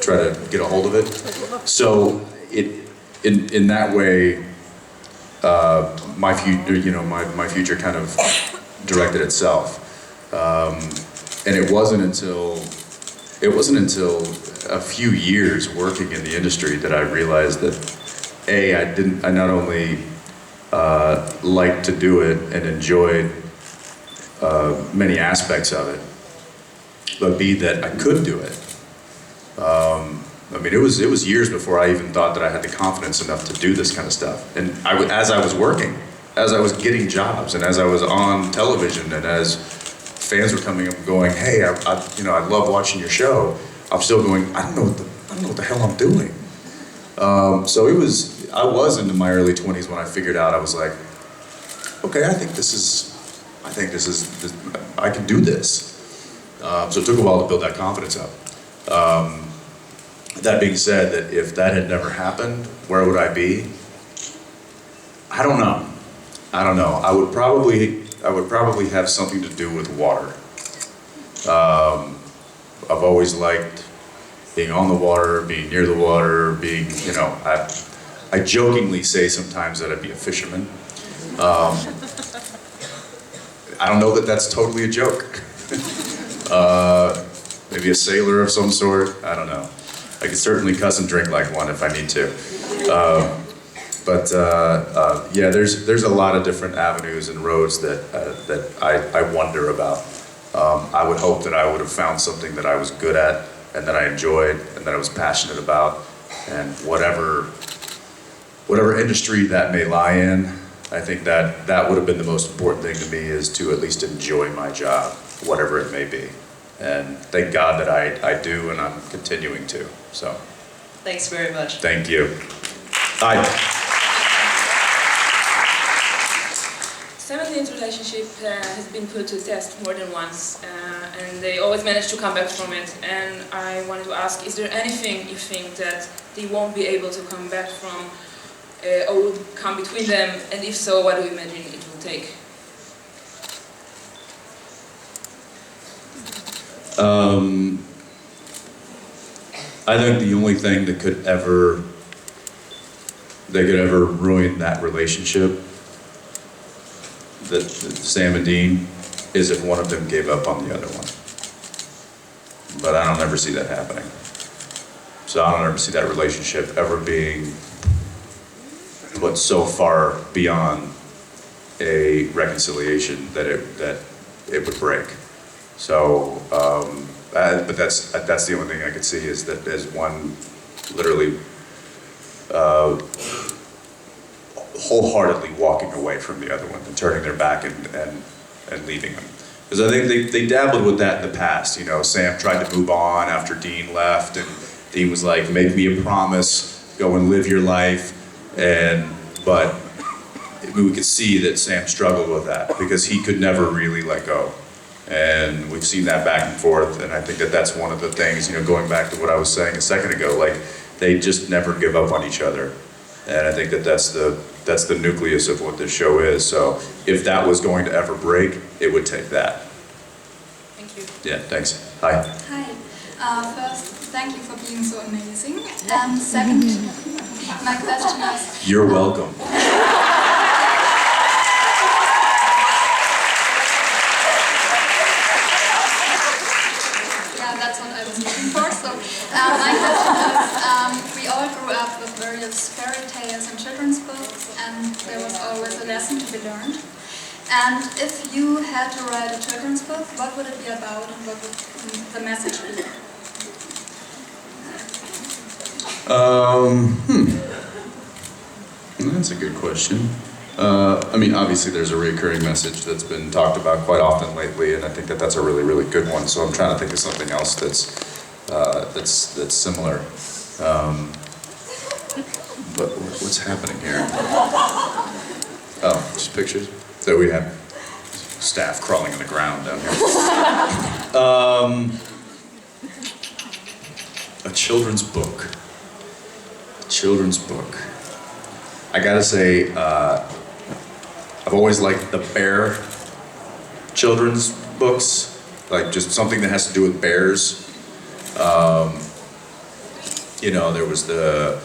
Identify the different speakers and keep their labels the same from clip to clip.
Speaker 1: try to get a hold of it. So in that way, my future kind of directed itself. And it wasn't until a few years working in the industry that I realized that I not only liked to do it and enjoyed many aspects of it, but B, that I could do it. I mean, it was years before I even thought that I had the confidence enough to do this kind of stuff. And as I was working, as I was getting jobs, and as I was on television, and as fans were coming up and going, "Hey, I love watching your show," I'm still going, I don't know what the hell I'm doing. So I was into my early 20s when I figured out, I was like, okay, I can do this. So it took a while to build that confidence up. That being said, that if that had never happened, where would I be? I don't know. I would probably have something to do with water. I've always liked being on the water, being near the water, being, I jokingly say sometimes that I'd be a fisherman. I don't know that that's totally a joke. Maybe a sailor of some sort, I don't know. I could certainly cuss and drink like one if I need to. Yeah, there's a lot of different avenues and roads that I wonder about. I would hope that I would have found something that I was good at and that I enjoyed and that I was passionate about, and whatever industry that may lie in, I think that would have been the most important thing to me, is to at least enjoy my job, whatever it may be. And thank God that I do, and I'm continuing to, so.
Speaker 2: Thanks very much.
Speaker 1: Thank you. Hi.
Speaker 3: 17th relationship has been put to test more than once, and they always manage to come back from it. And I wanted to ask, is there anything you think that they won't be able to come back from, or would come between them? And if so, what do you imagine it will take?
Speaker 1: I think the only thing that could ever ruin that relationship, that Sam and Dean, is if one of them gave up on the other one. But I don't ever see that happening. So I don't ever see that relationship ever being put so far beyond a reconciliation that it would break. So, but that's the only thing I could see, is that as one literally wholeheartedly walking away from the other one and turning their back and leaving them. Because I think they dabbled with that in the past. Sam tried to move on after Dean left, and Dean was like, "Make me a promise, go and live your life." But we could see that Sam struggled with that because he could never really let go. And we've seen that back and forth, and I think that that's one of the things, going back to what I was saying a second ago, like, they just never give up on each other. And I think that that's the nucleus of what this show is. So if that was going to ever break, it would take that.
Speaker 3: Thank you.
Speaker 1: Yeah, thanks. Hi.
Speaker 4: Hi. First, thank you for being so amazing. And second, my question is...
Speaker 1: You're welcome.
Speaker 4: That's what I was looking for. So my question is, we all grew up with various fairy tales and children's books, and there was always a lesson to be learned. And if you had to write a children's book, what would it be about, and what would the message be?
Speaker 1: That's a good question. I mean, obviously there's a recurring message that's been talked about quite often lately, and I think that that's a really, really good one. So I'm trying to think of something else that's similar. But what's happening here? Oh, just pictures. So we have staff crawling on the ground down here. A children's book. Children's book. I gotta say, I've always liked the bear children's books, like just something that has to do with bears. you know, there was the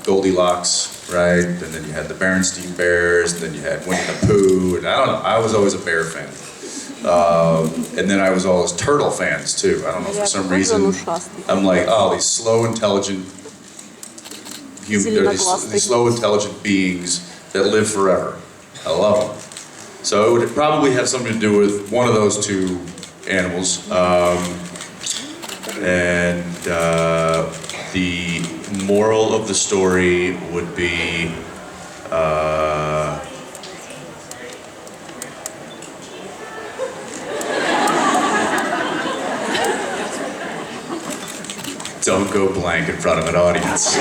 Speaker 1: Goldilocks, right? And then you had the Berenstain Bears, and then you had Winnie the Pooh, and I don't know, I was always a bear fan. And then I was always turtle fans too. I don't know, for some reason, I'm like, oh, these slow, intelligent these slow, intelligent beings that live forever. I love them. So it would probably have something to do with one of those two animals. The moral of the story would be don't go blank in front of an audience.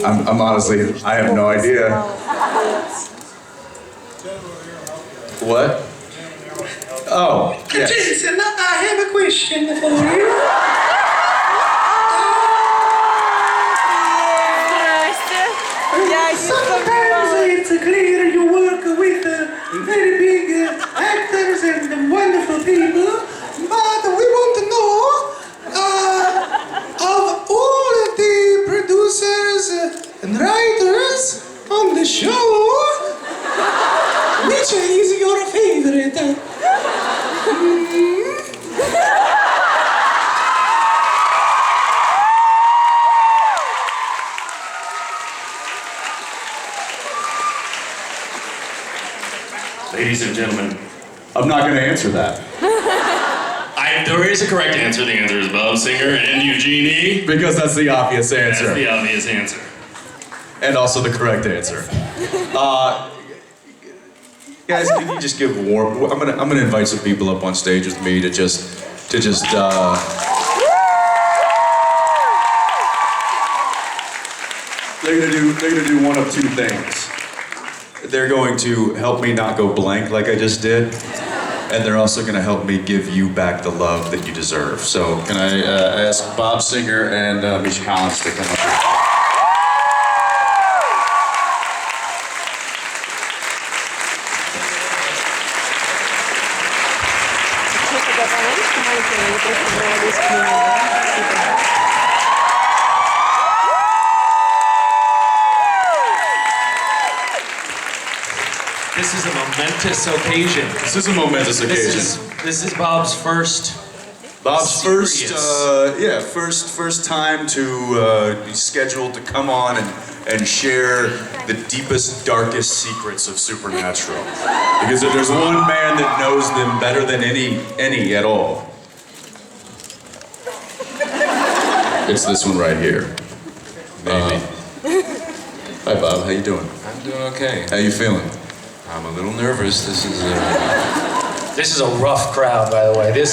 Speaker 1: I'm honestly, I have no idea. What? Oh, yes.
Speaker 5: Jensen, I have a question for you. Sometimes it's clear you work with very big actors and wonderful people, but we want to know of all of the producers and writers on the show, which is your favorite?
Speaker 6: Ladies and gentlemen,
Speaker 1: I'm not going to answer that.
Speaker 6: there is a correct answer. The answer is Bob Singer and Eugenie.
Speaker 1: Because that's the obvious answer.
Speaker 6: That's the obvious answer.
Speaker 1: And also the correct answer. Guys, can you just give warm? I'm gonna invite some people up on stage with me to just. They're gonna do one of two things. They're going to help me not go blank like I just did, and they're also gonna help me give you back the love that you deserve. So can I ask Bob Singer and Misha Collins to come up here?
Speaker 7: This is a momentous occasion.
Speaker 1: This is a momentous occasion.
Speaker 7: This is Bob's first.
Speaker 1: First time to be scheduled to come on and share the deepest, darkest secrets of Supernatural. Because if there's one man that knows them better than any at all, it's this one right here.
Speaker 8: Maybe.
Speaker 1: Hi Bob, how you doing?
Speaker 8: I'm doing okay.
Speaker 1: How you feeling?
Speaker 8: I'm a little nervous. This
Speaker 7: This is a rough crowd, by the way. They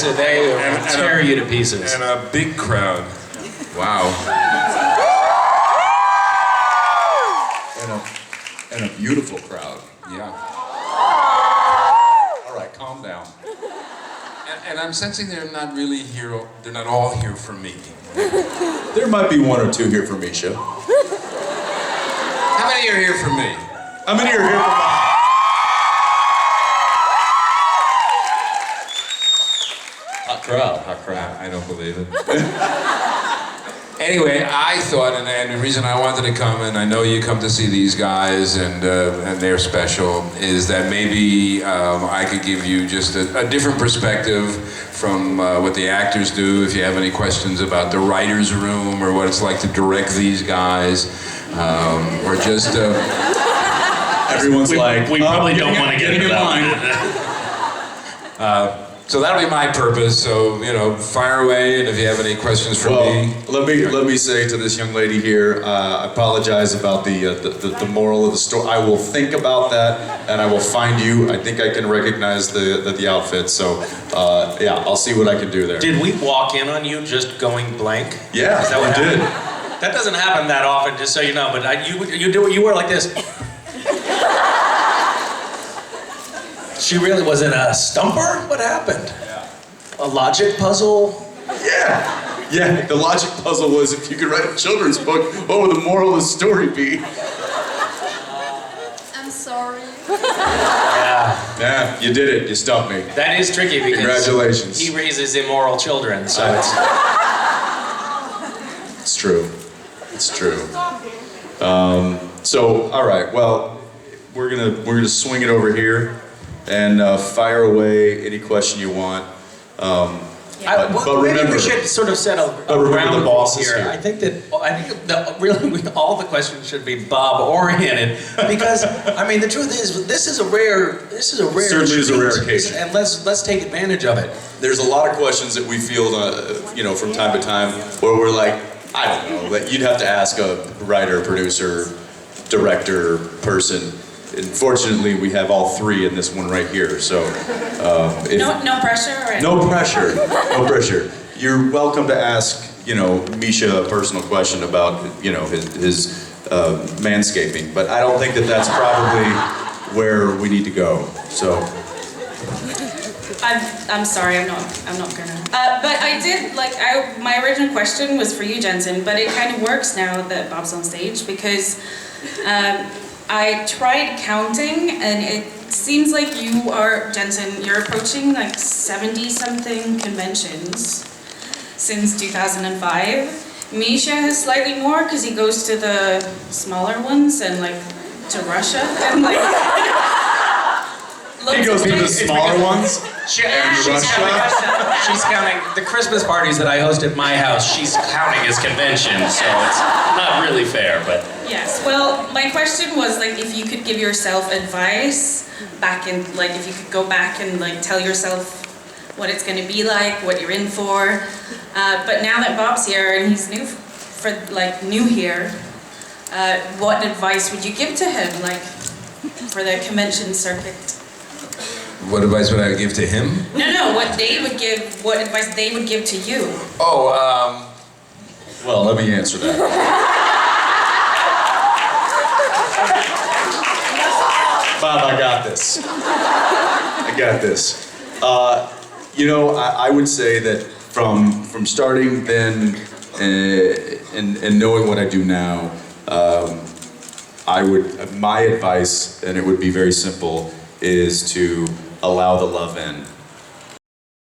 Speaker 7: tear you to pieces.
Speaker 8: and a big crowd. Wow.
Speaker 1: And a beautiful crowd.
Speaker 8: Yeah.
Speaker 1: All right, calm down.
Speaker 8: And I'm sensing they're not really here. They're not all here for me.
Speaker 1: There might be one or two here for Misha.
Speaker 8: How many are here for me?
Speaker 1: How many are here for Bob? Hot crowd.
Speaker 8: I don't believe it. Anyway, I thought, and the reason I wanted to come, and I know you come to see these guys, and they're special, is that maybe I could give you just a different perspective from what the actors do. If you have any questions about the writer's room or what it's like to direct these guys, or just
Speaker 1: Everyone's
Speaker 6: We probably don't want to get into that one.
Speaker 8: so that'll be my purpose. So fire away, and if you have any questions for me.
Speaker 1: Let me say to this young lady here, I apologize about the moral of the story. I will think about that, and I will find you. I think I can recognize the outfit. So yeah, I'll see what I can do there.
Speaker 7: Did we walk in on you just going blank?
Speaker 1: Yeah,
Speaker 7: Is that what
Speaker 1: we did.
Speaker 7: happened? That doesn't happen that often, just so you know. But you were like this. She really was in a stumper? What happened? A logic puzzle?
Speaker 1: Yeah, the logic puzzle was if you could write a children's book, what would the moral of the story be?
Speaker 4: sorry.
Speaker 7: Yeah,
Speaker 1: Yeah, you did it. You stumped me.
Speaker 7: that is tricky because
Speaker 1: Congratulations.
Speaker 7: he raises immoral children, so
Speaker 1: It's true. It's true. So, all right. Well, we're gonna swing it over here and fire away any question you want. But
Speaker 7: maybe
Speaker 1: remember,
Speaker 7: we should sort of set a
Speaker 1: remember
Speaker 7: ground
Speaker 1: the boss is
Speaker 7: here.
Speaker 1: here.
Speaker 7: I think really all the questions should be Bob oriented because I mean the truth is this is a rare
Speaker 1: Certainly is a rare
Speaker 7: treat,
Speaker 1: occasion.
Speaker 7: and let's take advantage of it.
Speaker 1: there's a lot of questions that we field, from time to time, where we're like, I don't know, like you'd have to ask a writer, producer, director, person. And fortunately, we have all three in this one right here. So,
Speaker 3: No pressure, right?
Speaker 1: no pressure, no pressure. You're welcome to ask, Misha a personal question about, his manscaping. But I don't think that that's probably where we need to go. So.
Speaker 3: I'm sorry, I'm not gonna. But I did my original question was for you, Jensen, but it kind of works now that Bob's on stage because I tried counting and it seems like you are, Jensen, you're approaching like 70-something conventions since 2005. Misha has slightly more because he goes to the smaller ones and like to Russia and like.
Speaker 1: He goes to the smaller ones?
Speaker 7: She's
Speaker 1: Russia?
Speaker 7: She's counting the Christmas parties that I host at my house. She's counting as conventions, so it's not really fair, but.
Speaker 3: Yes, well, my question was like if you could give yourself advice back in, like if you could go back and like tell yourself what it's going to be like, what you're in for. But now that Bob's here and he's new here, what advice would you give to him, like for the convention circuit?
Speaker 8: What advice would I give to him?
Speaker 3: No, what advice they would give to you.
Speaker 1: Well, let me answer that. Bob, I got this. I got this. I would say that from starting then and knowing what I do now, my advice, and it would be very simple, is to allow the love in.